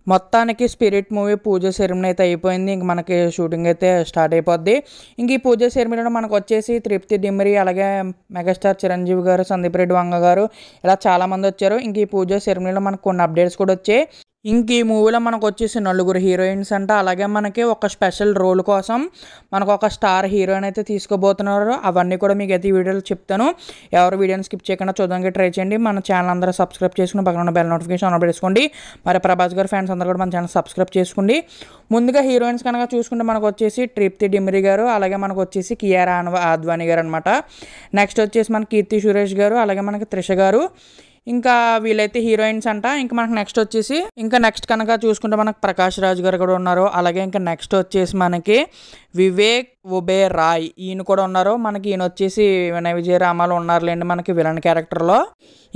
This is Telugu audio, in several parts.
మొత్తానికి స్పిరిట్ మూవీ పూజ సెరమనీ అయితే అయిపోయింది. ఇంక మనకి షూటింగ్ అయితే స్టార్ట్ అయిపోద్ది. ఇంక ఈ పూజ సెరమనీలో మనకు వచ్చేసి తృప్తి డిమ్రి, అలాగే మెగాస్టార్ చిరంజీవి గారు, సందీప్ రెడ్డి వంగ గారు, ఇలా చాలామంది వచ్చారు. ఇంక ఈ పూజ సెరమనీలో మనకు కొన్ని అప్డేట్స్ కూడా వచ్చాయి. ఇంక ఈ మూవీలో మనకు వచ్చేసి 4 హీరోయిన్స్ అంట. అలాగే మనకి ఒక స్పెషల్ రోల్ కోసం మనకు ఒక స్టార్ హీరోయిన్ అయితే తీసుకోబోతున్నారు. అవన్నీ కూడా మీకు అయితే ఈ వీడియోలో చెప్తాను. ఎవరు వీడియోని స్కిప్ చేయకుండా చూడడానికి ట్రై చేయండి. మన ఛానల్ అందరూ సబ్స్క్రైబ్ చేసుకుని పక్కన ఉన్న బెల్ నోటిఫికేషన్ ఆన్ చేసుకోండి. మరి ప్రభాస్ గారు ఫ్యాన్స్ అందరూ కూడా మన ఛానల్ సబ్స్క్రైబ్ చేసుకోండి. ముందుగా హీరోయిన్స్ కనుక చూసుకుంటే మనకు వచ్చేసి తృప్తి డిమ్రి గారు, అలాగే మనకు వచ్చేసి కియారా అద్వానీ గారు అనమాట. నెక్స్ట్ వచ్చేసి మన కీర్తి సురేష్ గారు, అలాగే మనకి త్రిష గారు. ఇంకా వీళ్ళైతే హీరోయిన్స్ అంట. ఇంకా మనకు నెక్స్ట్ కనుక చూసుకుంటే మనకు ప్రకాష్ రాజ్ గారు కూడా ఉన్నారు. అలాగే ఇంకా నెక్స్ట్ వచ్చేసి మనకి వివేక్ ఒబెరాయ్ ఈయన కూడా ఉన్నారు. మనకి ఈయన వచ్చేసి వినయ్ విజయ్ రామాలు ఉన్నారులేండి మనకి విలన్ క్యారెక్టర్లో.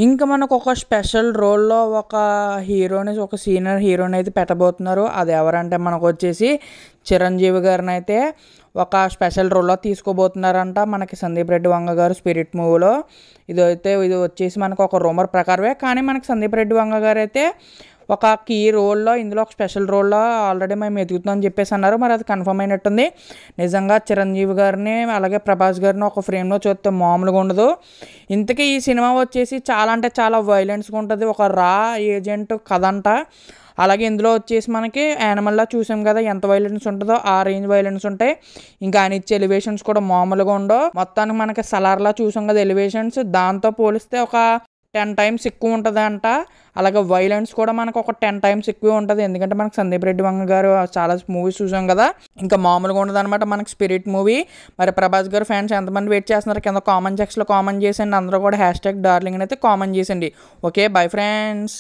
ఇంకా మనకు ఒక స్పెషల్ రోల్లో ఒక సీనియర్ హీరోని అయితే పెట్టబోతున్నారు. అది ఎవరంటే మనకు వచ్చేసి చిరంజీవి గారిని అయితే ఒక స్పెషల్ రోల్లో తీసుకోబోతున్నారంట మనకి సందీప్ రెడ్డి వంగ గారు స్పిరిట్ మూవీలో. ఇది వచ్చేసి మనకు ఒక రూమర్ ప్రకారమే, కానీ మనకి సందీప్ రెడ్డి వంగ గారు అయితే ఒక కీ రోల్లో, ఇందులో ఒక స్పెషల్ రోల్లో ఆల్రెడీ మేము ఎదుగుతుందని చెప్పేసి అన్నారు. మరి అది కన్ఫర్మ్ అయినట్టుంది. నిజంగా చిరంజీవి గారిని అలాగే ప్రభాస్ గారిని ఒక ఫ్రేమ్లో చూస్తే మామూలుగా ఉండదు. ఇంతకీ ఈ సినిమా వచ్చేసి చాలా అంటే చాలా వైలెన్స్గా ఉంటుంది. ఒక రా ఏజెంట్ కథ అంట. అలాగే ఇందులో వచ్చేసి మనకి యానిమల్లా చూసాం కదా ఎంత వైలెన్స్ ఉంటుందో ఆ రేంజ్ వైలెన్స్ ఉంటాయి. ఇంకా ఆయన ఇచ్చే ఎలివేషన్స్ కూడా మామూలుగా ఉండవు. మొత్తానికి మనకి సలార్లా చూసాం కదా ఎలివేషన్స్, దాంతో పోలిస్తే ఒక 10 టైమ్స్ ఎక్కువ ఉంటుంది అంట. అలాగే వైలెన్స్ కూడా మనకు ఒక 10 టైమ్స్ ఎక్కువ ఉంటుంది. ఎందుకంటే మనకు సందీప్ రెడ్డి వంగ గారు చాలా మూవీస్ చూసాం కదా, ఇంకా మామూలుగా ఉండదు అనమాట మనకి స్పిరిట్ మూవీ. మరి ప్రభాస్ గారు ఫ్యాన్స్ ఎంతమంది వెయిట్ చేస్తున్నారు కింద కామెంట్ సెక్షన్లో కామెంట్ చేసండి. అందరూ కూడా #డార్లింగ్ అయితే కామెంట్ చేసండి. Okay, bye friends.